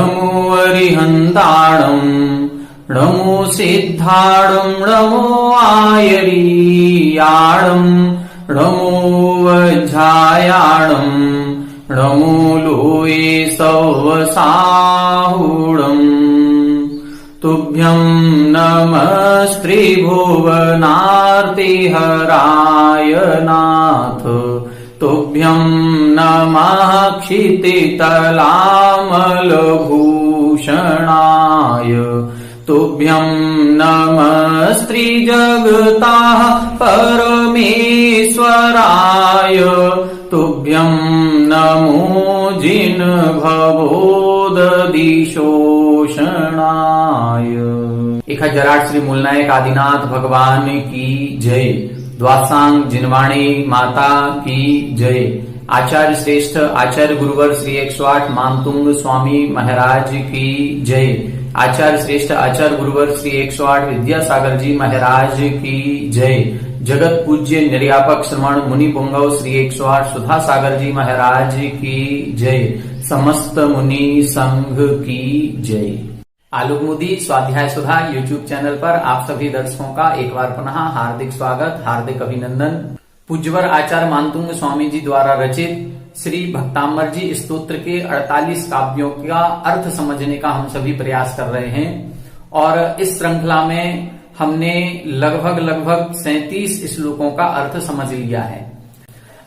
नमो अरिहन्ताणम् नमो सिद्धाणम् नमो आयरीयाणम् नमो वज्रायाणम् नमो लोये सवसाहुणम् तुभ्यम् नमस्त्रिभुवनार्तिहराय नाथ तुभ्यम् नमः क्षितितलामलभूषणाय तुभ्यम् नमस्त्रिजगताः परमेश्वराय तुभ्यम् नमो जिनभवोदधिशोषणाय। 1008 श्री मूलनायक आदिनाथ भगवान की जय। द्वासांग जिनवाणी माता की जय। आचार्य श्रेष्ठ आचार्य गुरुवर श्री 108 मानतुंग स्वामी महाराज की जय। आचार्य श्रेष्ठ आचार्य गुरुवर श्री 108 विद्यासागर जी महाराज की जय। जगत पूज्य निर्यापक श्रवण मुनि पुंगव श्री 108 सुधा सागर जी महाराज की जय। समस्त मुनि संघ की जय। आलोक मोदी स्वाध्याय सुधा यूट्यूब चैनल पर आप सभी दर्शकों का एक बार पुनः हार्दिक स्वागत, हार्दिक अभिनंदन। पूज्यवर आचार्य मानतुंग स्वामी जी द्वारा रचित श्री भक्तांबर जी स्तोत्र के 48 काव्यों का अर्थ समझने का हम सभी प्रयास कर रहे हैं और इस श्रृंखला में हमने लगभग 37 श्लोकों का अर्थ समझ लिया है।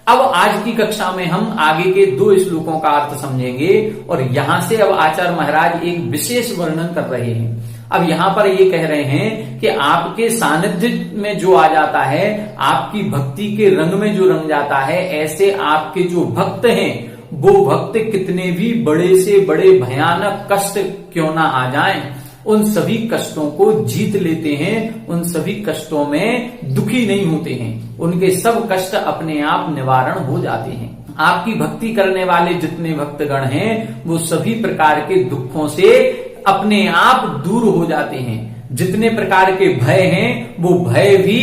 अब आज की कक्षा में हम आगे के 2 श्लोकों का अर्थ समझेंगे और यहां से अब आचार्य महाराज एक विशेष वर्णन कर रहे हैं। अब यहां पर ये कह रहे हैं कि आपके सानिध्य में जो आ जाता है, आपकी भक्ति के रंग में जो रंग जाता है, ऐसे आपके जो भक्त हैं वो भक्त कितने भी बड़े से बड़े भयानक कष्ट क्यों ना आ जाएं, उन सभी कष्टों को जीत लेते हैं, उन सभी कष्टों में दुखी नहीं होते हैं, उनके सब कष्ट अपने आप निवारण हो जाते हैं। आपकी भक्ति करने वाले जितने भक्तगण हैं वो सभी प्रकार के दुखों से अपने आप दूर हो जाते हैं। जितने प्रकार के भय हैं वो भय भी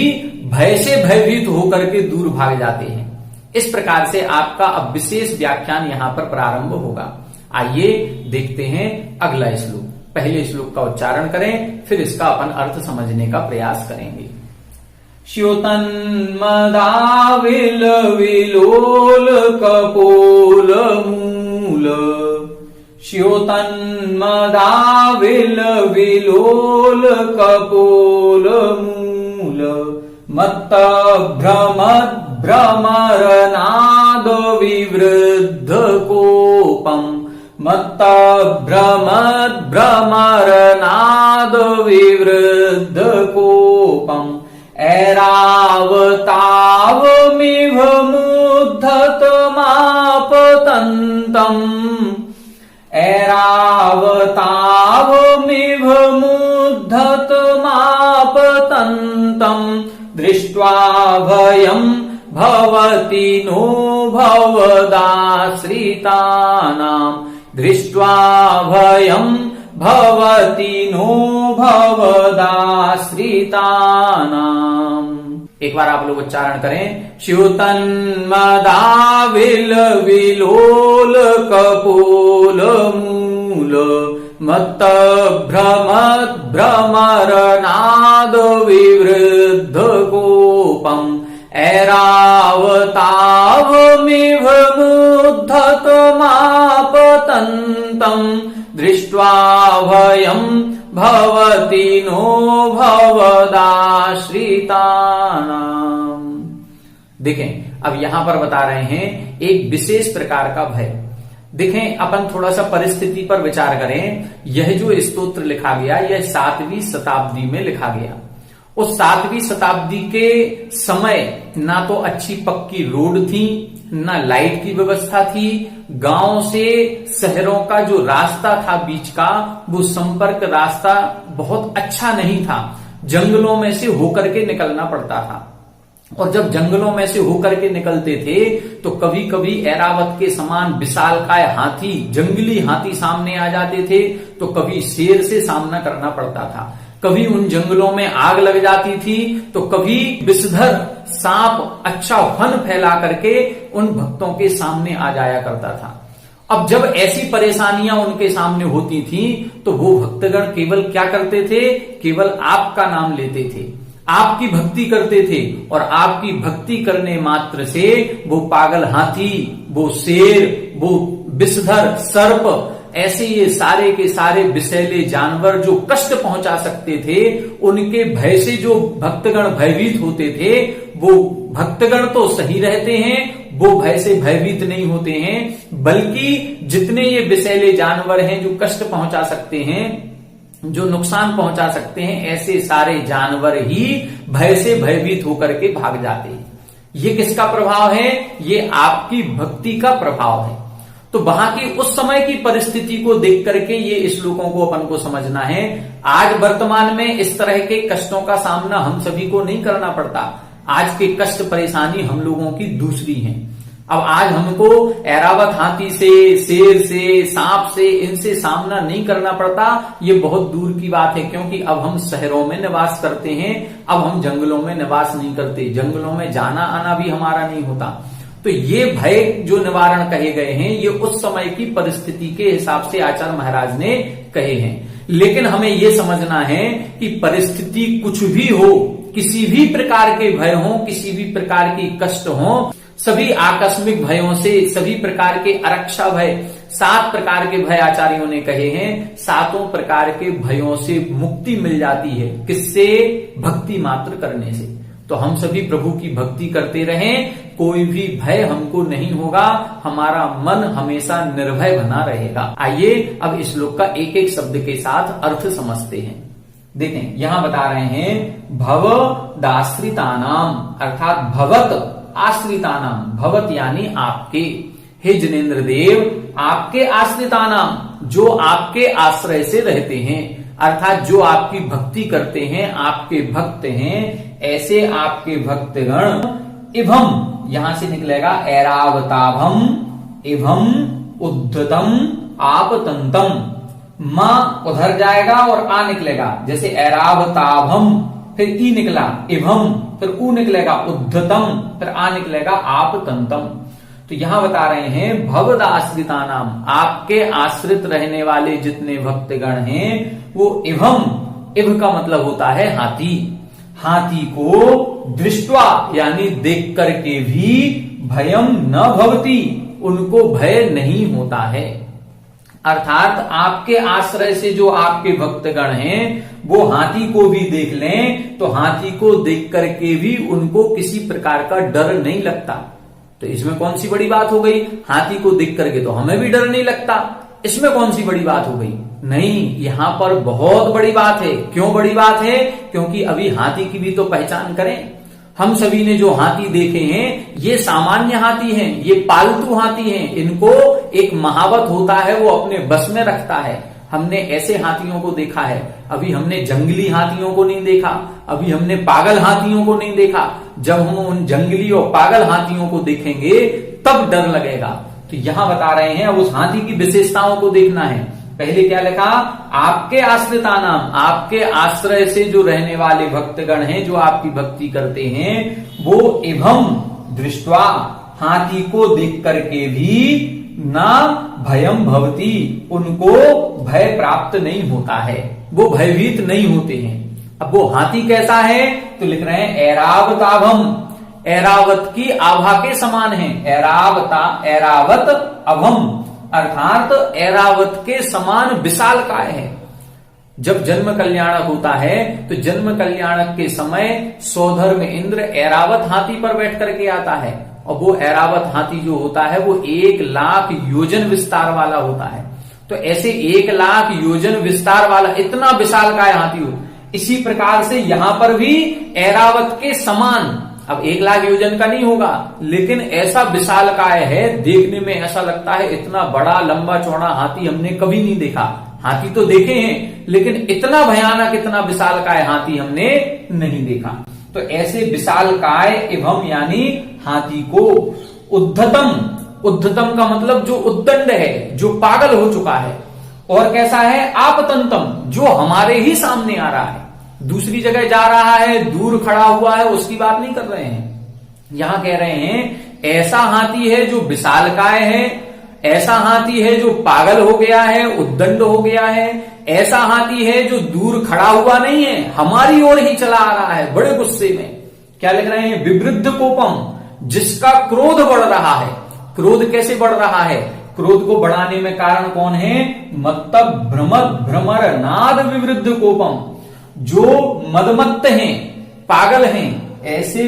भय से भयभीत होकर के दूर भाग जाते हैं। इस प्रकार से आपका अब विशेष व्याख्यान यहाँ पर प्रारंभ होगा। आइए देखते हैं अगला श्लोक। पहले श्लोक का उच्चारण करें, फिर इसका अपन अर्थ समझने का प्रयास करेंगे। श्योतन्मदाविल विलोल कपोल मूल श्योतन्मदाविल विलोल कपोल मूल मत्त भ्रमरनाद विवृद्ध कोपम् मत्त भ्रमरनाद विवृद्ध कोपम् ऐरावतावमिव मुद्धतमापतन्तम् ऐरावतावमिव मुद्धतमापतन्तम् दृष्ट्वा भयम् भवति नो भवदाश्रितानाम् दृष्ट्वा भयम् भवति नो भवदाश्रितानाम्। एक बार आप लोग उच्चारण करें। श्योतन्मदाविल विलोल कपोल मूल मत्त भ्रमरनाद विवृद्ध कोपम् ऐरावतावमिव मुद्धतमापतन्तम् दृष्ट्वा भयम् भवति नो भवदाश्रितानाम्। देखें, अब यहां पर बता रहे हैं एक विशेष प्रकार का भय। देखें, अपन थोड़ा सा परिस्थिति पर विचार करें। यह जो स्तोत्र लिखा गया यह 7वीं शताब्दी में लिखा गया। उस 7वीं शताब्दी के समय ना तो अच्छी पक्की रोड थी, ना लाइट की व्यवस्था थी। गांव से शहरों का जो रास्ता था बीच का, वो संपर्क रास्ता बहुत अच्छा नहीं था। जंगलों में से होकर के निकलना पड़ता था और जब जंगलों में से होकर के निकलते थे तो कभी कभी ऐरावत के समान विशालकाय हाथी, जंगली हाथी सामने आ जाते थे, तो कभी शेर से सामना करना पड़ता था। कभी उन जंगलों में आग लग जाती थी, तो कभी विषधर सांप अच्छा वन फैला करके उन भक्तों के सामने आ जाया करता था। अब जब ऐसी परेशानियां उनके सामने होती थी तो वो भक्तगण केवल क्या करते थे, केवल आपका नाम लेते थे, आपकी भक्ति करते थे, और आपकी भक्ति करने मात्र से वो पागल हाथी, वो शेर, वो विषधर सर्प, ऐसे ये सारे के सारे विषैले जानवर जो कष्ट पहुंचा सकते थे, उनके भय से जो भक्तगण भयभीत होते थे, वो भक्तगण तो सही रहते हैं, वो भय से भयभीत नहीं होते हैं, बल्कि जितने ये विषैले जानवर हैं जो कष्ट पहुंचा सकते हैं, जो नुकसान पहुंचा सकते हैं, ऐसे सारे जानवर ही भय से भयभीत होकर के भाग जाते हैं। ये किसका प्रभाव है? ये आपकी भक्ति का प्रभाव है। तो वहां की उस समय की परिस्थिति को देख करके ये श्लोकों को अपन को समझना है। आज वर्तमान में इस तरह के कष्टों का सामना हम सभी को नहीं करना पड़ता। आज के कष्ट परेशानी हम लोगों की दूसरी है। अब आज हमको ऐरावत हाथी से, शेर से, सांप से, इनसे सामना नहीं करना पड़ता। ये बहुत दूर की बात है, क्योंकि अब हम शहरों में निवास करते हैं, अब हम जंगलों में निवास नहीं करते, जंगलों में जाना आना भी हमारा नहीं होता। तो ये भय जो निवारण कहे गए हैं, ये उस समय की परिस्थिति के हिसाब से आचार्य महाराज ने कहे हैं। लेकिन हमें ये समझना है कि परिस्थिति कुछ भी हो, किसी भी प्रकार के भय हो, किसी भी प्रकार की कष्ट हो, सभी आकस्मिक भयों से, सभी प्रकार के आरक्षा भय, 7 प्रकार के भय आचार्यों ने कहे हैं, 7 प्रकार के भयों से मुक्ति मिल जाती है। किससे? भक्ति मात्र करने से। तो हम सभी प्रभु की भक्ति करते रहें, कोई भी भय हमको नहीं होगा, हमारा मन हमेशा निर्भय बना रहेगा। आइए अब इस श्लोक का एक एक शब्द के साथ अर्थ समझते हैं। देखें, यहां बता रहे हैं भव दाश्रितानाम, अर्थात भवत आश्रितानाम, भवत यानी आपके, हे जिनेन्द्र देव, आपके आश्रितानाम, जो आपके आश्रय से रहते हैं, अर्थात जो आपकी भक्ति करते हैं, आपके भक्त हैं, ऐसे आपके भक्तगण, इभम यहां से निकलेगा ऐरावताभम, इभम उद्धतम आपतंतम, मां उधर जाएगा और आ निकलेगा, जैसे ऐरावताभम, फिर ई निकला इभम, फिर ऊ निकलेगा उद्धतम, फिर आ निकलेगा आपतंतम। तो यहां बता रहे हैं भवदाश्रिता नाम, आपके आश्रित रहने वाले जितने भक्तगण हैं वो इभम, इभ का मतलब होता है हाथी, हाथी को दृष्टवा यानी देख करके भी भयम न भवति, उनको भय नहीं होता है। अर्थात आपके आश्रय से जो आपके भक्तगण हैं वो हाथी को भी देख लें तो हाथी को देख करके भी उनको किसी प्रकार का डर नहीं लगता। तो इसमें कौन सी बड़ी बात हो गई? हाथी को देख करके तो हमें भी डर नहीं लगता, इसमें कौन सी बड़ी बात हो गई? नहीं, यहां पर बहुत बड़ी बात है। क्यों बड़ी बात है? क्योंकि अभी हाथी की भी तो पहचान करें। हम सभी ने जो हाथी देखे हैं ये सामान्य हाथी हैं, ये पालतू हाथी हैं, इनको एक महावत होता है वो अपने बस में रखता है। हमने ऐसे हाथियों को देखा है, अभी हमने जंगली हाथियों को नहीं देखा, अभी हमने पागल हाथियों को नहीं देखा। जब हम उन जंगली और पागल हाथियों को देखेंगे तब डर लगेगा। तो यहां बता रहे हैं अब उस हाथी की विशेषताओं को देखना है। पहले क्या लिखा? आपके आश्रिता नाम, आपके आश्रय से जो रहने वाले भक्तगण हैं जो आपकी भक्ति करते हैं वो एवं दृष्टवा, हाथी को देख करके भी ना भयम भवती, उनको भय प्राप्त नहीं होता है, वो भयभीत नहीं होते हैं। अब वो हाथी कैसा है? तो लिख रहे हैं ऐरावताभम, ऐरावत की आभा के समान है। ऐरावत अभम, अर्थात ऐरावत के समान विशालकाय है। जब जन्म कल्याणक होता है तो जन्म कल्याणक के समय सौधर्म इंद्र ऐरावत हाथी पर बैठ करके आता है, और वो ऐरावत हाथी जो होता है वो 1,00,000 योजन विस्तार वाला होता है। तो ऐसे 1,00,000 योजन विस्तार वाला इतना विशालकाय हाथी हो, इसी प्रकार से यहां पर भी ऐरावत के समान, अब 1,00,000 योजन का नहीं होगा लेकिन ऐसा विशालकाय है, देखने में ऐसा लगता है इतना बड़ा लंबा चौड़ा हाथी हमने कभी नहीं देखा। हाथी तो देखे हैं लेकिन इतना भयानक, इतना विशालकाय हाथी हमने नहीं देखा। तो ऐसे विशालकाय एवं यानी हाथी को उद्धतम, उद्धतम का मतलब जो उद्दंड है, जो पागल हो चुका है, और कैसा है? आपतंतम, जो हमारे ही सामने आ रहा है, दूसरी जगह जा रहा है, दूर खड़ा हुआ है, उसकी बात नहीं कर रहे हैं। यहां कह रहे हैं ऐसा हाथी है जो विशालकाय है, ऐसा हाथी है जो पागल हो गया है, उद्दंड हो गया है, ऐसा हाथी है जो दूर खड़ा हुआ नहीं है, हमारी ओर ही चला आ रहा है बड़े गुस्से में। क्या लिख रहे हैं? विवृद्ध कोपम, जिसका क्रोध बढ़ रहा है। क्रोध कैसे बढ़ रहा है? क्रोध को बढ़ाने में कारण कौन है? मतलब भ्रमर नाद विवृद्ध कोपम, जो मदमत्त हैं, पागल हैं, ऐसे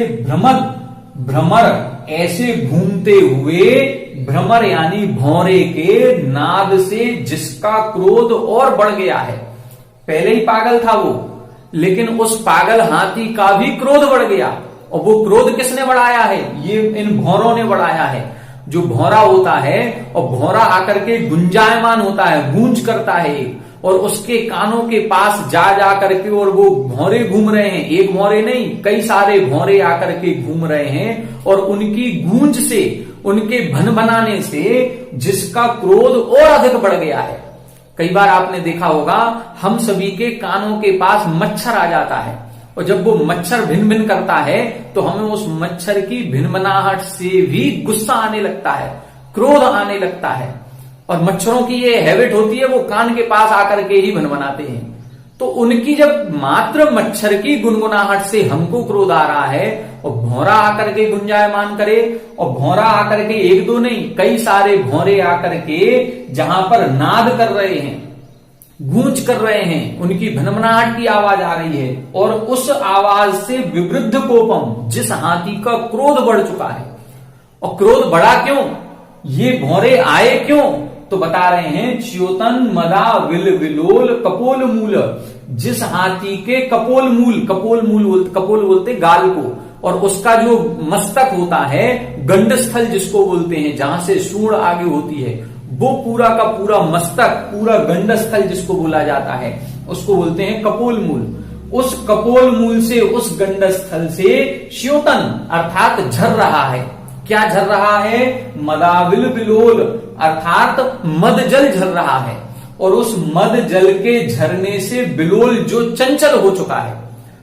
भ्रमर ऐसे घूमते हुए, भ्रमर यानी भौरे के नाद से जिसका क्रोध और बढ़ गया है। पहले ही पागल था वो, लेकिन उस पागल हाथी का भी क्रोध बढ़ गया। और वो क्रोध किसने बढ़ाया है? ये इन भौरों ने बढ़ाया है। जो भौरा होता है, और भौरा आकर के गुंजायमान होता है, गूंज करता है, और उसके कानों के पास जा करके और वो भौरे घूम रहे हैं। एक भौरे नहीं, कई सारे भौरे आकर के घूम रहे हैं, और उनकी गूंज से, उनके भन बनाने से जिसका क्रोध और अधिक बढ़ गया है। कई बार आपने देखा होगा, हम सभी के कानों के पास मच्छर आ जाता है, और जब वो मच्छर भिन भिन करता है तो हमें उस मच्छर की भिनभिनाहट से भी गुस्सा आने लगता है, क्रोध आने लगता है। और मच्छरों की ये हैबिट होती है, वो कान के पास आकर के ही भिनभिनाते हैं। तो उनकी जब मात्र मच्छर की गुनगुनाहट से हमको क्रोध आ रहा है, और भौरा आकर के गुंजायमान करे, और भौरा आकर के एक दो नहीं, कई सारे भौरे आकर के जहां पर नाद कर रहे हैं, गूंज कर रहे हैं, उनकी भनभनाहट की आवाज आ रही है, और उस आवाज से विवृद्ध कोपम, जिस हाथी का क्रोध बढ़ चुका है। और क्रोध बढ़ा क्यों? ये भौरे आए क्यों? तो बता रहे हैं, च्योतन मदा विल विलोल कपोल मूल, जिस हाथी के कपोल बोलते गाल को, और उसका जो मस्तक होता है, गंडस्थल जिसको बोलते हैं, जहां से सूंड आगे होती है, वो पूरा का पूरा मस्तक, पूरा गंडस्थल जिसको बोला जाता है, उसको बोलते हैं कपोल मूल। उस कपोल मूल से, उस गंडस्थल से च्योतन अर्थात झर रहा है। क्या झर रहा है? मदाविल बिलोल, अर्थात मद जल झर रहा है। और उस मद जल के झरने से बिलोल जो चंचल हो चुका है।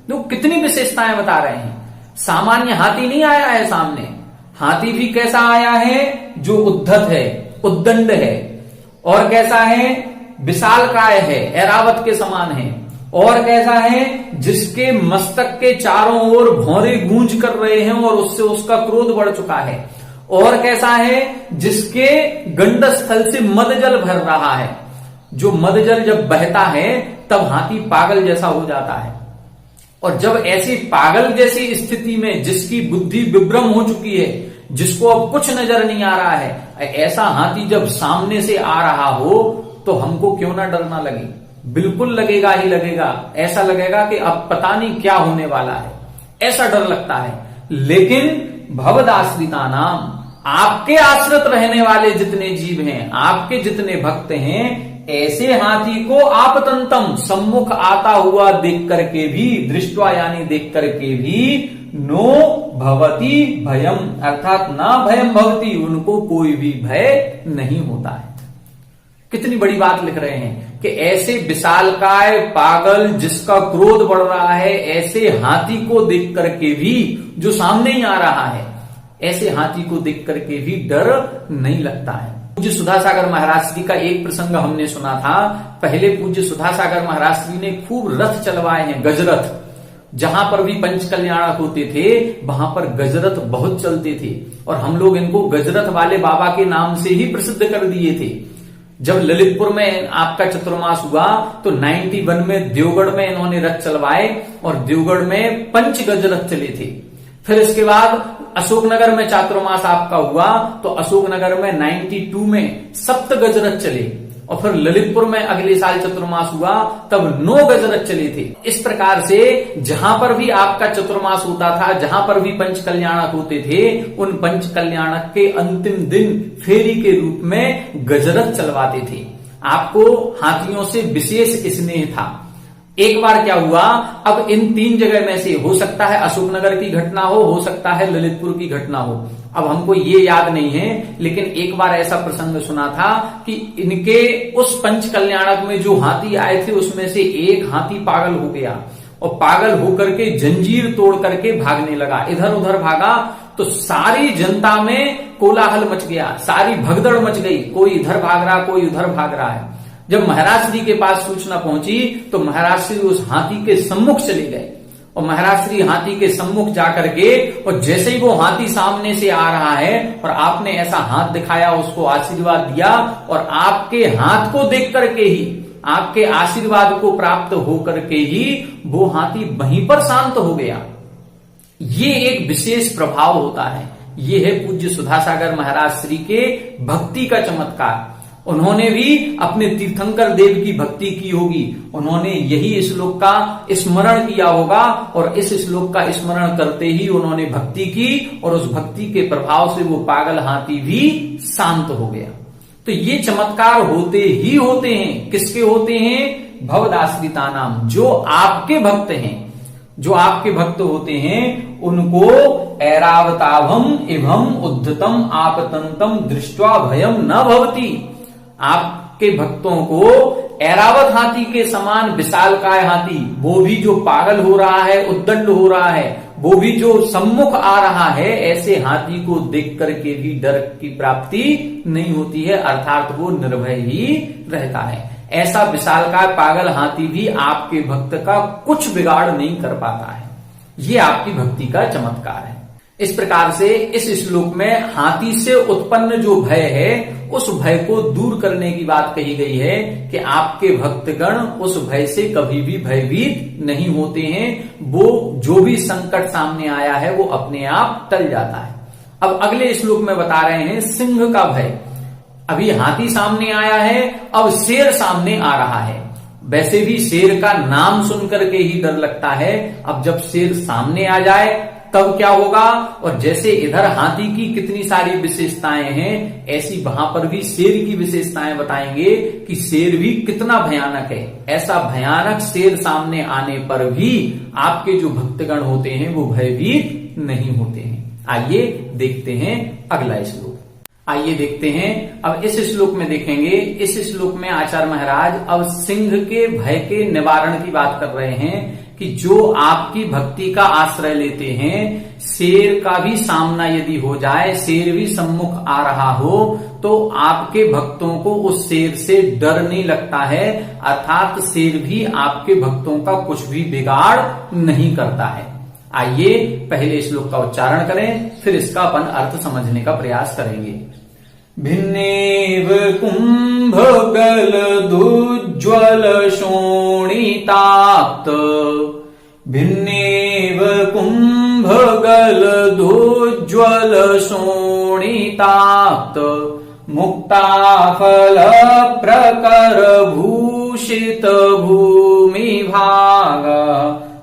तो कितनी विशेषताएं बता रहे हैं। सामान्य हाथी नहीं आया है सामने, हाथी भी कैसा आया है? जो उद्धत है, उद्दंड है, और कैसा है? विशालकाय है, ऐरावत के समान है। और कैसा है? जिसके मस्तक के चारों ओर भौरे गूंज कर रहे हैं, और उससे उसका क्रोध बढ़ चुका है। और कैसा है? जिसके गंडस्थल से मदजल भर रहा है। जो मदजल जब बहता है तब हाथी पागल जैसा हो जाता है। और जब ऐसी पागल जैसी स्थिति में, जिसकी बुद्धि विभ्रम हो चुकी है, जिसको अब कुछ नजर नहीं आ रहा है, ऐसा हाथी जब सामने से आ रहा हो तो हमको क्यों ना डरना लगे? बिल्कुल लगेगा ही लगेगा। ऐसा लगेगा कि अब पता नहीं क्या होने वाला है, ऐसा डर लगता है। लेकिन भवदाश्रिता नाम, आपके आश्रित रहने वाले जितने जीव हैं, आपके जितने भक्त हैं, ऐसे हाथी को आपतंतम, सम्मुख आता हुआ देख करके भी, दृष्टवा यानी देख करके भी, नो भवती भयम, अर्थात ना भयम भवती, उनको कोई भी भय नहीं होता है। कितनी बड़ी बात लिख रहे हैं कि ऐसे विशालकाय पागल, जिसका क्रोध बढ़ रहा है, ऐसे हाथी को देख करके भी, जो सामने ही आ रहा है, ऐसे हाथी को देख करके भी डर नहीं लगता है। पूज्य सुधासागर महाराज श्री का एक प्रसंग हमने सुना था। पहले पूज्य सुधासागर महाराज श्री ने खूब रथ चलवाए हैं, गजरथ। जहां पर भी पंच कल्याणक होते थे, वहां पर गजरथ बहुत चलते थे, और हम लोग इनको गजरथ वाले बाबा के नाम से ही प्रसिद्ध कर दिए थे। जब ललितपुर में आपका चतुर्मास हुआ तो 91 में देवगढ़ में इन्होंने रथ चलवाए, और देवगढ़ में पंच गजरथ चले थे। फिर इसके बाद अशोकनगर में चातुर्मास आपका हुआ तो अशोकनगर में 92 में सप्त गजरथ चले, और फिर ललितपुर में अगले साल चतुर्मास हुआ तब 9 गजरथ चले थे। इस प्रकार से जहां पर भी आपका चतुर्मास होता था, जहां पर भी पंच कल्याणक होते थे, उन पंच कल्याणक के अंतिम दिन फेरी के रूप में गजरथ चलवाते थे। आपको हाथियों से विशेष स्नेह था। एक बार क्या हुआ, अब इन 3 जगह में से हो सकता है अशोकनगर की घटना हो सकता है ललितपुर की घटना हो, अब हमको ये याद नहीं है, लेकिन एक बार ऐसा प्रसंग सुना था कि इनके उस पंच कल्याणक में जो हाथी आए थे उसमें से एक हाथी पागल हो गया, और पागल होकर के जंजीर तोड़ करके भागने लगा, इधर उधर भागा, तो सारी जनता में कोलाहल मच गया, सारी भगदड़ मच गई, कोई इधर भाग रहा, कोई उधर भाग रहा है। जब महाराज श्री के पास सूचना पहुंची तो महाराज श्री उस हाथी के सम्मुख चले गए और महाराज श्री हाथी के सम्मुख जाकर के, और जैसे ही वो हाथी सामने से आ रहा है और आपने ऐसा हाथ दिखाया, उसको आशीर्वाद दिया, और आपके हाथ को देख करके ही, आपके आशीर्वाद को प्राप्त होकर के ही वो हाथी वहीं पर शांत हो गया। ये एक विशेष प्रभाव होता है। ये है पूज्य सुधासागर महाराज श्री के भक्ति का चमत्कार। उन्होंने भी अपने तीर्थंकर देव की भक्ति की होगी, उन्होंने यही श्लोक का स्मरण किया होगा, और इस श्लोक का स्मरण करते ही उन्होंने भक्ति की, और उस भक्ति के प्रभाव से वो पागल हाथी भी शांत हो गया। तो ये चमत्कार होते ही होते हैं। किसके होते हैं? भवदाश्रिता नाम, जो आपके भक्त हैं, जो आपके भक्त होते हैं, उनको ऐरावताभम इभम उद्धतम आपतंतम दृष्ट्वा भयम न भवति। आपके भक्तों को ऐरावत हाथी के समान विशालकाय हाथी, वो भी जो पागल हो रहा है, उद्दंड हो रहा है, वो भी जो सम्मुख आ रहा है, ऐसे हाथी को देख करके भी डर की प्राप्ति नहीं होती है, अर्थात वो निर्भय ही रहता है। ऐसा विशालकाय पागल हाथी भी आपके भक्त का कुछ बिगाड़ नहीं कर पाता है। ये आपकी भक्ति का चमत्कार है। इस प्रकार से इस श्लोक में हाथी से उत्पन्न जो भय है, उस भय को दूर करने की बात कही गई है कि आपके भक्तगण उस भय से कभी भी भयभीत नहीं होते हैं। वो जो भी संकट सामने आया है वो अपने आप टल जाता है। अब अगले श्लोक में बता रहे हैं सिंह का भय। अभी हाथी सामने आया है, अब शेर सामने आ रहा है। वैसे भी शेर का नाम सुनकर के ही डर लगता है, अब जब शेर सामने आ जाए तब क्या होगा। और जैसे इधर हाथी की कितनी सारी विशेषताएं हैं, ऐसी वहां पर भी शेर की विशेषताएं बताएंगे कि शेर भी कितना भयानक है। ऐसा भयानक शेर सामने आने पर भी आपके जो भक्तगण होते हैं वो भयभीत नहीं होते हैं। आइए देखते हैं अगला श्लोक। आइए देखते हैं अब इस श्लोक में देखेंगे। इस श्लोक में आचार्य महाराज अब सिंह के भय के निवारण की बात कर रहे हैं कि जो आपकी भक्ति का आश्रय लेते हैं, शेर का भी सामना यदि हो जाए, शेर भी सम्मुख आ रहा हो, तो आपके भक्तों को उस शेर से डर नहीं लगता है, अर्थात शेर भी आपके भक्तों का कुछ भी बिगाड़ नहीं करता है। आइए पहले श्लोक का उच्चारण करें, फिर इसका अपन अर्थ समझने का प्रयास करेंगे। भिन्नेव कुंभगल दुज्ज्वल शोणिताप्त, भिन्नेव कुंभगल दुज्ज्वल शोणिताप्त, मुक्ताफल प्रकर भूषित भूमिभाग,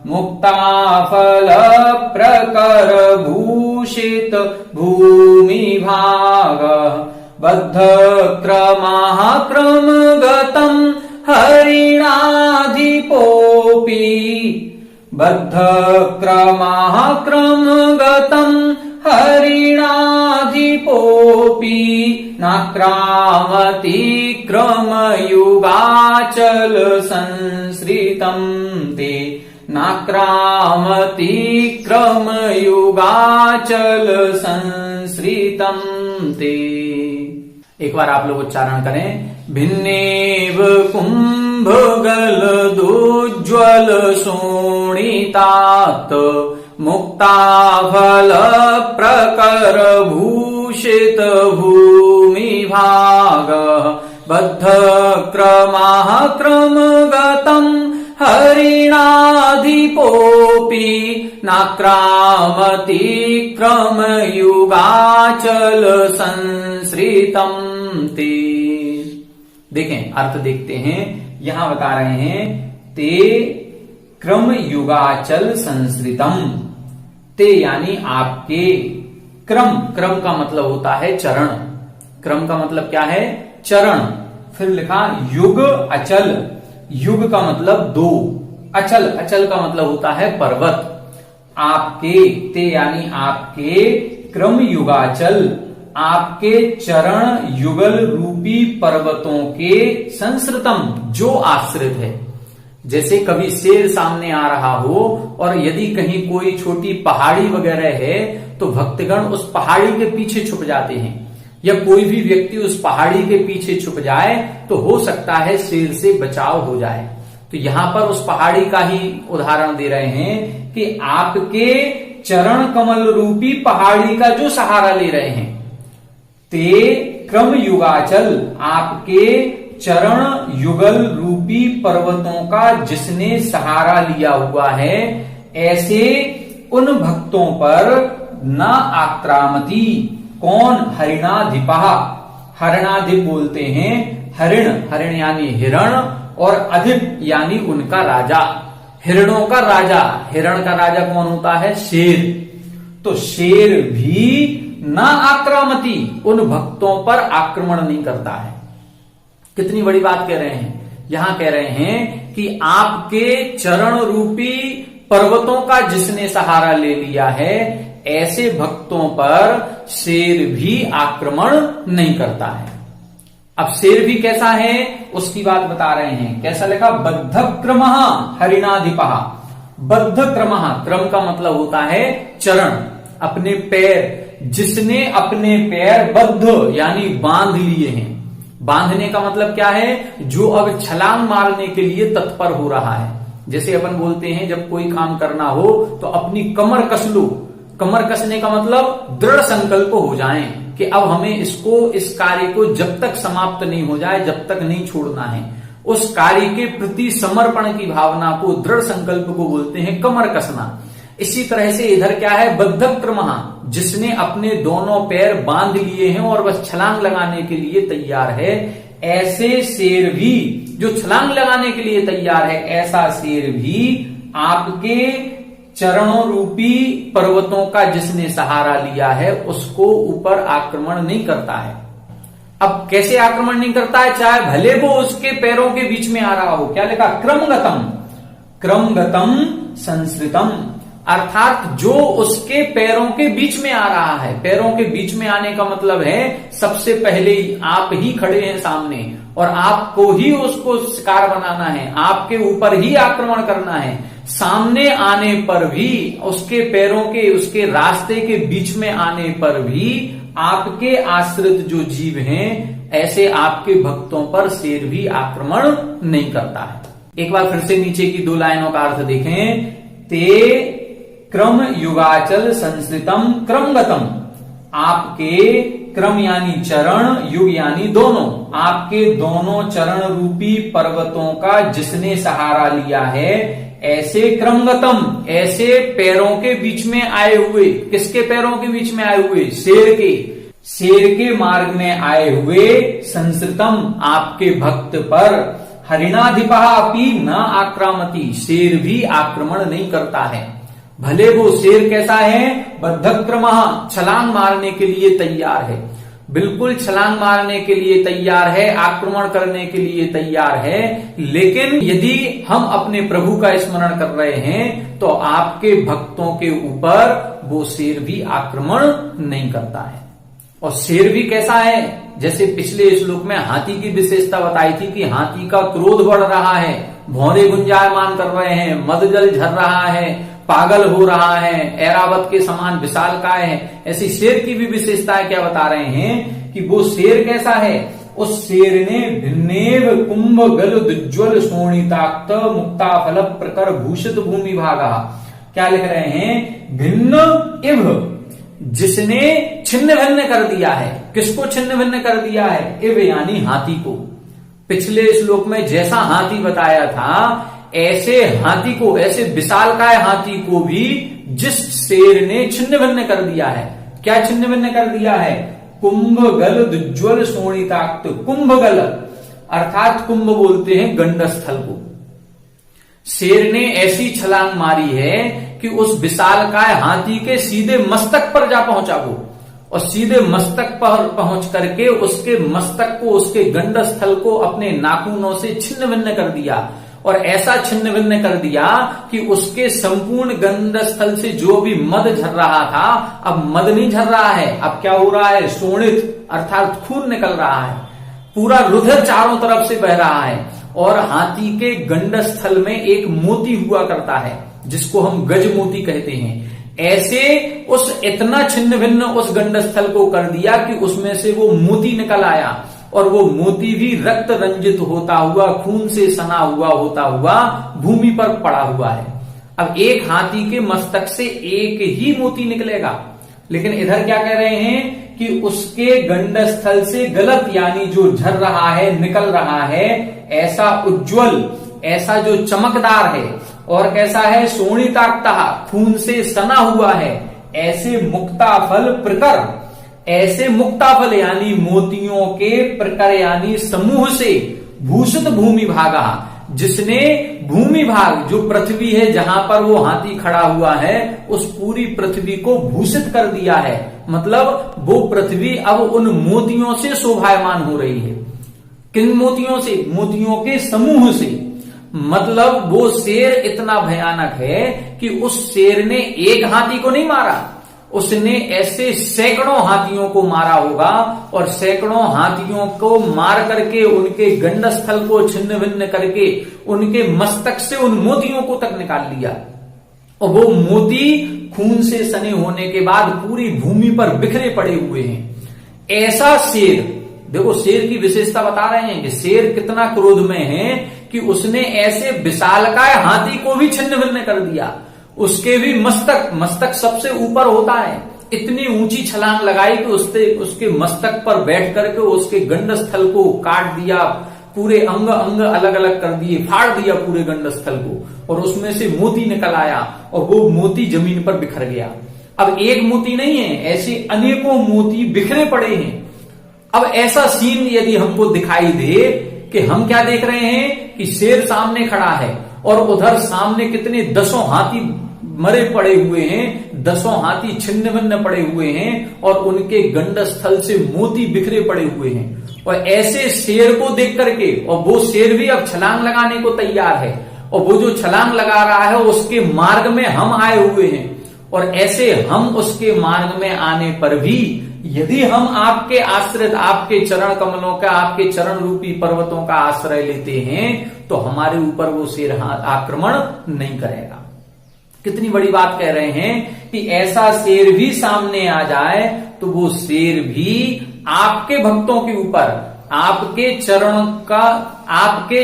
मुक्ताफल प्रकर भूषित भूमिभाग, बद्ध क्रमगतं हरिणाधिपोऽपि, बद्ध क्रमगतं हरिणाधिपोऽपि, नाक्रामति क्रमयुगाचल संसृतं ते, नाक्रामति क्रमयुगाचल संसृतं ते। एक बार आप लोग उच्चारण करें। भिन्नेव कुंभगल दुज्ज्वल शोणितात्, मुक्ताफल प्रकर भूषित भूमिभाग, बद्ध क्रमगतं हरिणाधिपोऽपि, नाक्रामति क्रमयुगाचल संसृतं ते। देखें अर्थ देखते हैं। यहां बता रहे हैं ते क्रम युगाचल संसृतम। ते यानी आपके, क्रम, क्रम का मतलब होता है चरण, क्रम का मतलब क्या है? चरण। फिर लिखा युग अचल, युग का मतलब दो, अचल, अचल का मतलब होता है पर्वत। आपके, ते यानी आपके क्रम युगाचल, आपके चरण युगल रूपी पर्वतों के संसृतम, जो आश्रित है। जैसे कभी शेर सामने आ रहा हो और यदि कहीं कोई छोटी पहाड़ी वगैरह है तो भक्तगण उस पहाड़ी के पीछे छुप जाते हैं, या कोई भी व्यक्ति उस पहाड़ी के पीछे छुप जाए तो हो सकता है शेर से बचाव हो जाए। तो यहां पर उस पहाड़ी का ही उदाहरण दे रहे हैं कि आपके चरण कमल रूपी पहाड़ी का जो सहारा ले रहे हैं, ते क्रम युगाचल, आपके चरण युगल रूपी पर्वतों का जिसने सहारा लिया हुआ है, ऐसे उन भक्तों पर न आक्रामती। कौन? हरिणाधिपा। हरिणाधिप बोलते हैं हरिण, हरिण यानी हिरण, और अधिप यानी उनका राजा, हिरणों का राजा। हिरण का राजा कौन होता है? शेर। तो शेर भी न आक्रामती, उन भक्तों पर आक्रमण नहीं करता है। कितनी बड़ी बात कह रहे हैं, यहां कह रहे हैं कि आपके चरण रूपी पर्वतों का जिसने सहारा ले लिया है, ऐसे भक्तों पर शेर भी आक्रमण नहीं करता है। अब शेर भी कैसा है उसकी बात बता रहे हैं। कैसा लिखा? बद्ध क्रम हरिणाधिपा। बद्ध क्रम, क्रम का मतलब होता है चरण, अपने पैर, जिसने अपने पैर बद्ध यानी बांध लिए हैं। बांधने का मतलब क्या है? जो अब छलांग मारने के लिए तत्पर हो रहा है। जैसे अपन बोलते हैं जब कोई काम करना हो तो अपनी कमर कस लो। कमर कसने का मतलब दृढ़ संकल्प हो जाएं कि अब हमें इस कार्य को जब तक समाप्त नहीं हो जाए जब तक नहीं छोड़ना है। उस कार्य के प्रति समर्पण की भावना को, दृढ़ संकल्प को बोलते हैं कमर कसना। इसी तरह से इधर क्या है? बद्ध क्रम, जिसने अपने दोनों पैर बांध लिए हैं और बस छलांग लगाने के लिए तैयार है। ऐसे शेर भी, जो छलांग लगाने के लिए तैयार है, ऐसा शेर भी आपके चरणों रूपी पर्वतों का जिसने सहारा लिया है उसको ऊपर आक्रमण नहीं करता है। अब कैसे आक्रमण नहीं करता है? चाहे भले वो उसके पैरों के बीच में आ रहा हो। क्या लिखा? क्रमगतम, क्रमगतम संस्कृतम, अर्थात जो उसके पैरों के बीच में आ रहा है। पैरों के बीच में आने का मतलब है सबसे पहले आप ही खड़े हैं सामने और आपको ही उसको शिकार बनाना है, आपके ऊपर ही आक्रमण करना है। सामने आने पर भी, उसके पैरों के, उसके रास्ते के बीच में आने पर भी आपके आश्रित जो जीव हैं, ऐसे आपके भक्तों पर शेर भी आक्रमण नहीं करता है। एक बार फिर से नीचे की 2 लाइनों का अर्थ देखें। ते क्रम युगाचल संस्कृतम क्रमगतम, आपके क्रम यानी चरण, युग यानी दोनों, आपके दोनों चरण रूपी पर्वतों का जिसने सहारा लिया है, ऐसे क्रमगतम, ऐसे पैरों के बीच में आए हुए। किसके पैरों के बीच में आए हुए? शेर के। शेर के मार्ग में आए हुए संस्कृतम, आपके भक्त पर हरिणाधिपा अपि न आक्रामति, शेर भी आक्रमण नहीं करता है। भले वो शेर कैसा है? बद्धक्रम, छलांग मारने के लिए तैयार है, बिल्कुल छलांग मारने के लिए तैयार है, आक्रमण करने के लिए तैयार है। लेकिन यदि हम अपने प्रभु का स्मरण कर रहे हैं तो आपके भक्तों के ऊपर वो शेर भी आक्रमण नहीं करता है। और शेर भी कैसा है? जैसे पिछले श्लोक में हाथी की विशेषता बताई थी कि हाथी का क्रोध बढ़ रहा है, भौरे गुंजायमान कर रहे हैं, मदजल झर रहा है, पागल हो रहा है, ऐरावत के समान विशालकाय है। ऐसी शेर की भी विशेषताएं क्या बता रहे हैं कि वो शेर कैसा है? उस शेर ने भिन्नेव कुंभ गल दुज्ज्वल शोणिताक्त मुक्ता फल प्रकर भूषित भूमि भागा। क्या लिख रहे हैं? भिन्न इव, जिसने छिन्न भिन्न कर दिया है। किसको छिन्न भिन्न कर दिया है? इव यानी हाथी को। पिछले श्लोक में जैसा हाथी बताया था, ऐसे हाथी को, ऐसे विशालकाय हाथी को भी जिस शेर ने छिन्न भिन्न कर दिया है। क्या छिन्न भिन्न कर दिया है? कुंभ गल दुज्ज्वल शोणिताक्त। कुंभ गल अर्थात कुंभ बोलते हैं गंडस्थल को। शेर ने ऐसी छलांग मारी है कि उस विशालकाय हाथी के सीधे मस्तक पर जा पहुंचा वो, और सीधे मस्तक पर पहुंच करके उसके मस्तक को, उसके गंडस्थल को अपने नाखूनों से छिन्न भिन्न कर दिया। और ऐसा छिन्न भिन्न कर दिया कि उसके संपूर्ण गंडस्थल से जो भी मद झर रहा था, अब मद नहीं झर रहा है, अब क्या हो रहा है? शोणित अर्थात खून निकल रहा है, पूरा रुधिर चारों तरफ से बह रहा है। और हाथी के गंडस्थल में एक मोती हुआ करता है जिसको हम गज मोती कहते हैं। ऐसे उस इतना छिन्न भिन्न उस गंडस्थल को कर दिया कि उसमें से वो मोती निकल आया, और वो मोती भी रक्त रंजित होता हुआ, खून से सना हुआ होता हुआ भूमि पर पड़ा हुआ है। अब एक हाथी के मस्तक से एक ही मोती निकलेगा, लेकिन इधर क्या कह रहे हैं कि उसके गंडस्थल से गलत, यानी जो झर रहा है, निकल रहा है, ऐसा उज्जवल, ऐसा जो चमकदार है, और कैसा है, शोणिताक्तः, खून से सना हुआ है, ऐसे मुक्ताफल प्रकर, ऐसे मुक्ताफल यानी मोतियों के प्रकर यानी समूह से भूषित भूमि भागा, जिसने भूमि भाग, जो पृथ्वी है जहां पर वो हाथी खड़ा हुआ है, उस पूरी पृथ्वी को भूषित कर दिया है। मतलब वो पृथ्वी अब उन मोतियों से शोभायमान हो रही है। किन मोतियों से? मोतियों के समूह से। मतलब वो शेर इतना भयानक है कि उस शेर ने एक हाथी को नहीं मारा, उसने ऐसे सैकड़ों हाथियों को मारा होगा, और सैकड़ों हाथियों को मार करके उनके गंडस्थल को छिन्न भिन्न करके उनके मस्तक से उन मोतियों को तक निकाल लिया, और वो मोती खून से सने होने के बाद पूरी भूमि पर बिखरे पड़े हुए हैं। ऐसा शेर, देखो शेर की विशेषता बता रहे हैं कि शेर कितना क्रोध में है कि उसने ऐसे विशालकाय हाथी को भी छिन्न भिन्न कर दिया। उसके भी मस्तक सबसे ऊपर होता है, इतनी ऊंची छलांग लगाई कि उसके मस्तक पर बैठ करके उसके गंडस्थल को काट दिया, पूरे अंग अलग अलग कर दिए, फाड़ दिया पूरे गंडस्थल को, और उसमें से मोती निकल आया, और वो मोती जमीन पर बिखर गया। अब एक मोती नहीं है, ऐसे अनेकों मोती बिखरे पड़े हैं। अब ऐसा सीन यदि हमको दिखाई दे कि हम क्या देख रहे हैं कि शेर सामने खड़ा है, और उधर सामने कितने दसों हाथी मरे पड़े हुए हैं, दसों हाथी छिन्न भिन्न पड़े हुए हैं, और उनके गंडस्थल से मोती बिखरे पड़े हुए हैं। और ऐसे शेर को देख करके, और वो शेर भी अब छलांग लगाने को तैयार है, और वो जो छलांग लगा रहा है उसके मार्ग में हम आए हुए हैं, और ऐसे हम उसके मार्ग में आने पर भी यदि हम आपके आश्रित, आपके चरण कमलों का, आपके चरण रूपी पर्वतों का आश्रय लेते हैं, तो हमारे ऊपर वो शेर आक्रमण नहीं करेगा। कितनी बड़ी बात कह रहे हैं कि ऐसा शेर भी सामने आ जाए तो वो शेर भी आपके भक्तों के ऊपर, आपके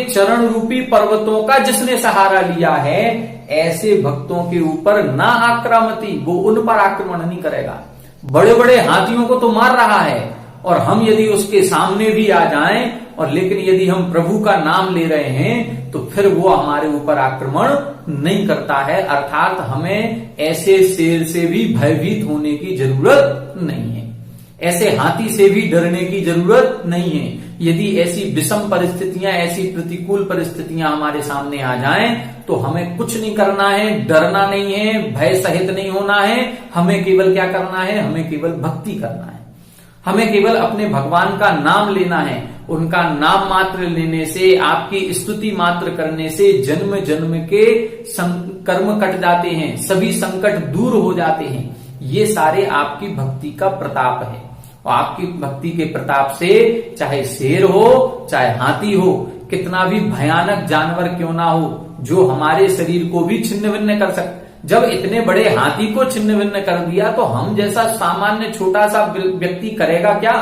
चरण रूपी पर्वतों का जिसने सहारा लिया है, ऐसे भक्तों के ऊपर ना आक्रामती, वो उन पर आक्रमण नहीं करेगा। बड़े बड़े हाथियों को तो मार रहा है, और हम यदि उसके सामने भी आ जाएं, और लेकिन यदि हम प्रभु का नाम ले रहे हैं, तो फिर वो हमारे ऊपर आक्रमण नहीं करता है। अर्थात हमें ऐसे शेर से भी भयभीत होने की जरूरत नहीं है, ऐसे हाथी से भी डरने की जरूरत नहीं है। यदि ऐसी विषम परिस्थितियां, ऐसी प्रतिकूल परिस्थितियां हमारे सामने आ जाएं, तो हमें कुछ नहीं करना है, डरना नहीं है, भय सहित नहीं होना है। हमें केवल क्या करना है? हमें केवल भक्ति करना है, हमें केवल अपने भगवान का नाम लेना है। उनका नाम मात्र लेने से, आपकी स्तुति मात्र करने से जन्म जन्म के कर्म कट जाते हैं, सभी संकट दूर हो जाते हैं। ये सारे आपकी भक्ति का प्रताप है, और आपकी भक्ति के प्रताप से चाहे शेर हो, चाहे हाथी हो, कितना भी भयानक जानवर क्यों ना हो, जो हमारे शरीर को भी छिन्न भिन्न कर सकते। जब इतने बड़े हाथी को छिन्न भिन्न कर दिया, तो हम जैसा सामान्य छोटा सा व्यक्ति करेगा क्या?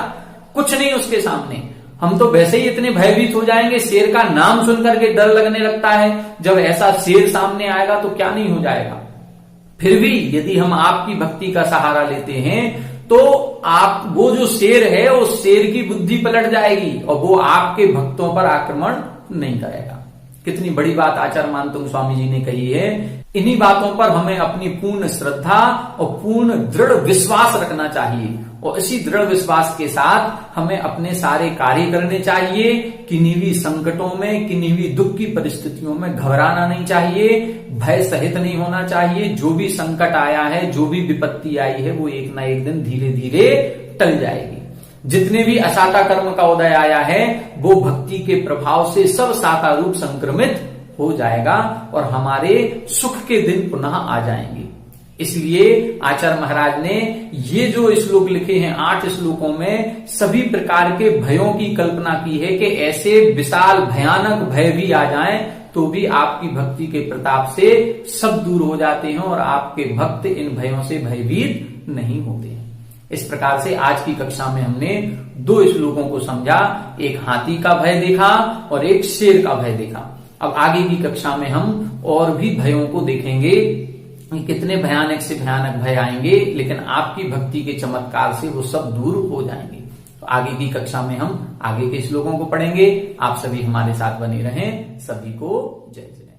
कुछ नहीं उसके सामने। हम तो वैसे ही इतने भयभीत हो जाएंगे, शेर का नाम सुनकर के डर लगने लगता है। जब ऐसा शेर सामने आएगा तो क्या नहीं हो जाएगा। फिर भी यदि हम आपकी भक्ति का सहारा लेते हैं, तो आप, वो जो शेर है, उस शेर की बुद्धि पलट जाएगी, और वो आपके भक्तों पर आक्रमण नहीं करेगा। कितनी बड़ी बात आचार्य मानतुंग स्वामी जी ने कही है। इन्हीं बातों पर हमें अपनी पूर्ण श्रद्धा और पूर्ण दृढ़ विश्वास रखना चाहिए, और इसी दृढ़ विश्वास के साथ हमें अपने सारे कार्य करने चाहिए। किन्हीं भी संकटों में, किन्हीं भी दुख की परिस्थितियों में घबराना नहीं चाहिए, भय सहित नहीं होना चाहिए। जो भी संकट आया है, जो भी विपत्ति आई है, वो एक ना एक दिन धीरे धीरे टल जाएगी। जितने भी असाता कर्म का उदय आया है, वो भक्ति के प्रभाव से सब साता रूप संक्रमित हो जाएगा, और हमारे सुख के दिन पुनः आ जाएंगे। इसलिए आचार्य महाराज ने ये जो श्लोक लिखे हैं, 8 श्लोकों में सभी प्रकार के भयों की कल्पना की है कि ऐसे विशाल भयानक भय भी आ जाएं तो भी आपकी भक्ति के प्रताप से सब दूर हो जाते हैं और आपके भक्त इन भयों से भयभीत नहीं होते हैं। इस प्रकार से आज की कक्षा में हमने 2 श्लोकों को समझा, एक हाथी का भय देखा और एक शेर का भय देखा। अब आगे की कक्षा में हम और भी भयों को देखेंगे कि कितने भयानक से भयानक भय आएंगे, लेकिन आपकी भक्ति के चमत्कार से वो सब दूर हो जाएंगे। तो आगे की कक्षा में हम आगे के श्लोकों को पढ़ेंगे। आप सभी हमारे साथ बने रहें। सभी को जय जय।